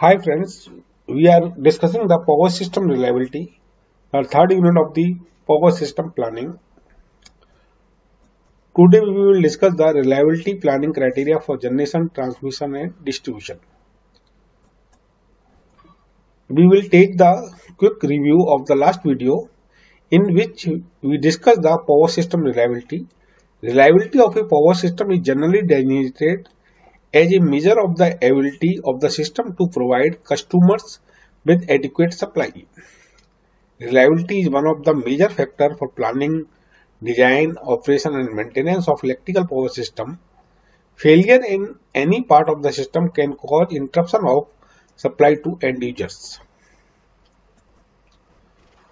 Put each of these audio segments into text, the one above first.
Hi friends, we are discussing the power system reliability, our third unit of the power system planning. Today we will discuss the reliability planning criteria for generation, transmission and distribution. We will take the quick review of the last video in which we discussed the power system reliability. Reliability of a power system is generally designated as a measure of the ability of the system to provide customers with adequate supply. Reliability is one of the major factors for planning, design, operation and maintenance of electrical power system. Failure in any part of the system can cause interruption of supply to end users.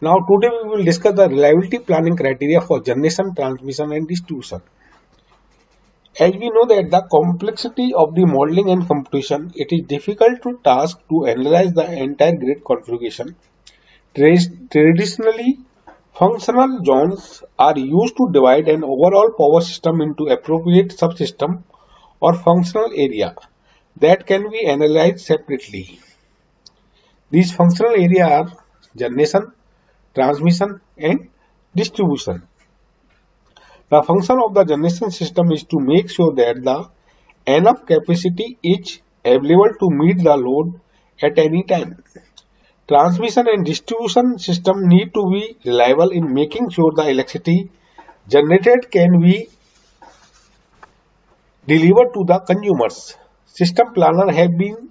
Now today we will discuss the reliability planning criteria for generation, transmission and distribution. As we know that the complexity of the modeling and computation, it is difficult to task to analyze the entire grid configuration. Traditionally, functional zones are used to divide an overall power system into appropriate subsystem or functional area that can be analyzed separately. These functional areas are generation, transmission and distribution. The function of the generation system is to make sure that the enough capacity is available to meet the load at any time. Transmission and distribution system need to be reliable in making sure the electricity generated can be delivered to the consumers. System planner have been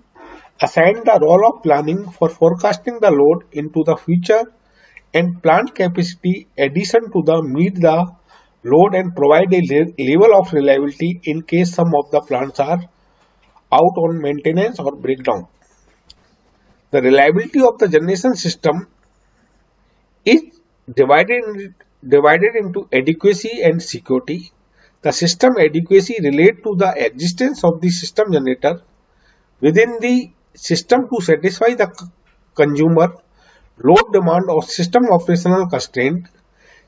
assigned the role of planning for forecasting the load into the future and plant capacity addition to the meet the load and provide a level of reliability in case some of the plants are out on maintenance or breakdown. The reliability of the generation system is divided into adequacy and security. The system adequacy relate to the existence of the system generator within the system to satisfy the consumer load demand or system operational constraint.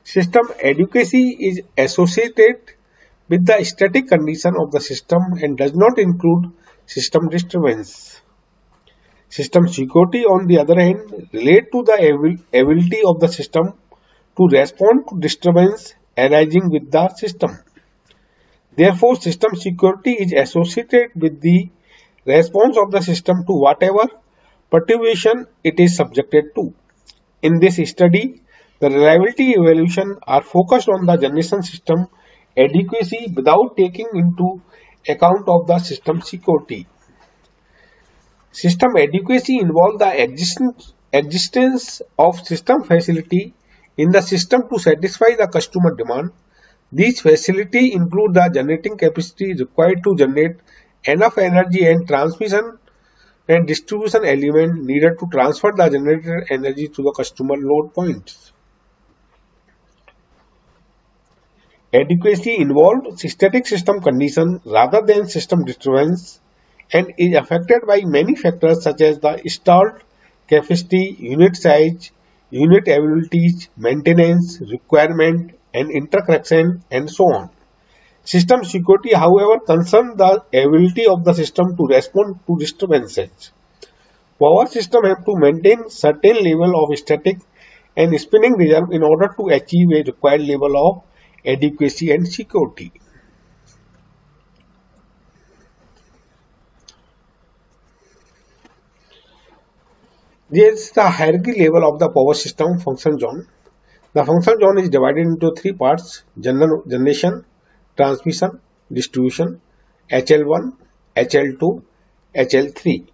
System adequacy is associated with the static condition of the system and does not include system disturbance. System security, on the other hand, relate to the ability of the system to respond to disturbance arising with the system. Therefore, system security is associated with the response of the system to whatever perturbation it is subjected to. In this study, the reliability evaluation are focused on the generation system adequacy without taking into account of the system security. System adequacy involves the existence of system facility in the system to satisfy the customer demand. These facilities include the generating capacity required to generate enough energy and transmission and distribution element needed to transfer the generated energy to the customer load points. Adequacy involves static system condition rather than system disturbance and is affected by many factors such as the installed capacity, unit size, unit availabilities, maintenance, requirement, and interconnection, and so on. System security, however, concerns the ability of the system to respond to disturbances. Power systems have to maintain certain level of static and spinning reserve in order to achieve a required level of adequacy and security. There is the hierarchy level of the power system function zone. The function zone is divided into three parts: generation, transmission, distribution, HL1, HL2, HL3.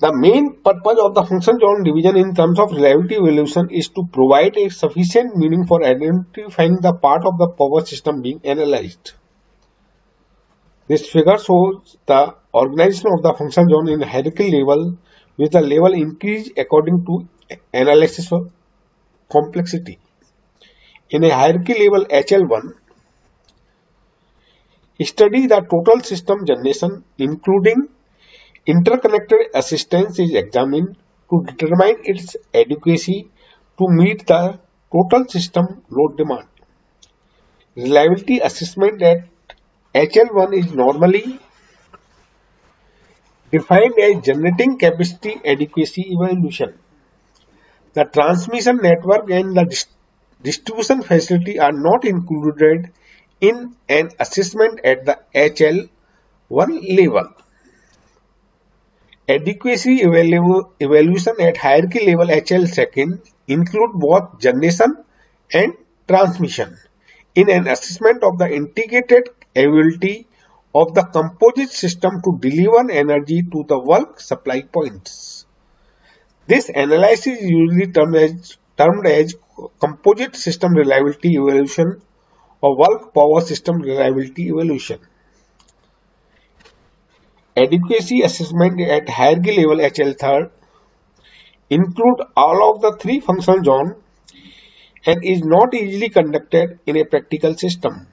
The main purpose of the function zone division in terms of reliability evaluation is to provide a sufficient meaning for identifying the part of the power system being analyzed. This figure shows the organization of the function zone in hierarchy level, with the level increase according to analysis of complexity. In a hierarchy level HL1, study the total system generation including interconnected assistance is examined to determine its adequacy to meet the total system load demand. Reliability assessment at HL1 is normally defined as generating capacity adequacy evaluation. The transmission network and the distribution facility are not included in an assessment at the HL1 level. Adequacy evaluation at hierarchy level HL2 include both generation and transmission in an assessment of the integrated ability of the composite system to deliver energy to the bulk supply points. This analysis is usually termed as composite system reliability evaluation or bulk power system reliability evaluation. Adequacy assessment at hierarchy level HL3 include all of the three functional zones and is not easily conducted in a practical system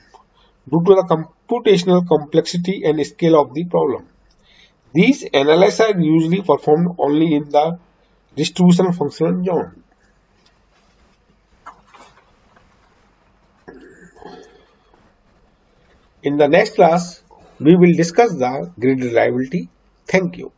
due to the computational complexity and scale of the problem. These analyses are usually performed only in the distribution functional zone. In the next class, we will discuss the grid reliability. Thank you.